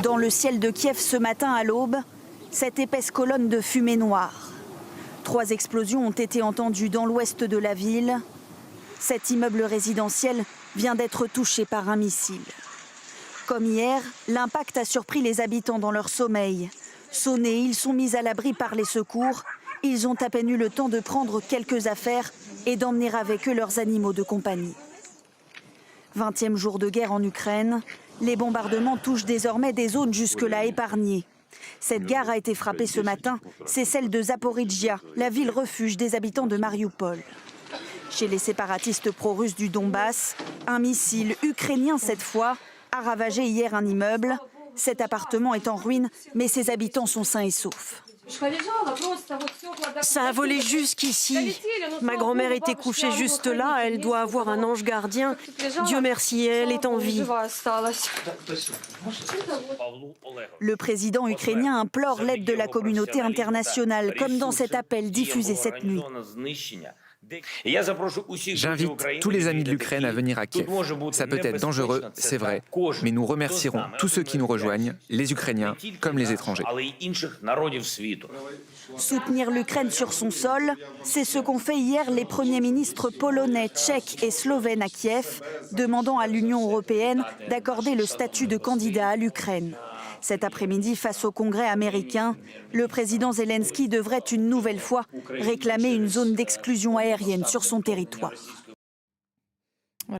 Dans le ciel de Kiev ce matin à l'aube, cette épaisse colonne de fumée noire. 3 explosions ont été entendues dans l'ouest de la ville. Cet immeuble résidentiel vient d'être touché par un missile. Comme hier, l'impact a surpris les habitants dans leur sommeil. Sonnés, ils sont mis à l'abri par les secours. Ils ont à peine eu le temps de prendre quelques affaires et d'emmener avec eux leurs animaux de compagnie. 20e jour de guerre en Ukraine, les bombardements touchent désormais des zones jusque-là épargnées. Cette gare a été frappée ce matin, c'est celle de Zaporijia, la ville refuge des habitants de Mariupol. Chez les séparatistes pro-russes du Donbass, un missile ukrainien cette fois a ravagé hier un immeuble. Cet appartement est en ruine, mais ses habitants sont sains et saufs. Ça a volé jusqu'ici. Ma grand-mère était couchée juste là, elle doit avoir un ange gardien. Dieu merci, elle est en vie. Le président ukrainien implore l'aide de la communauté internationale, comme dans cet appel diffusé cette nuit. J'invite tous les amis de l'Ukraine à venir à Kiev. Ça peut être dangereux, c'est vrai, mais nous remercierons tous ceux qui nous rejoignent, les Ukrainiens comme les étrangers. Soutenir l'Ukraine sur son sol, c'est ce qu'ont fait hier les premiers ministres polonais, tchèques et slovènes à Kiev, demandant à l'Union européenne d'accorder le statut de candidat à l'Ukraine. Cet après-midi, face au Congrès américain, le président Zelensky devrait une nouvelle fois réclamer une zone d'exclusion aérienne sur son territoire.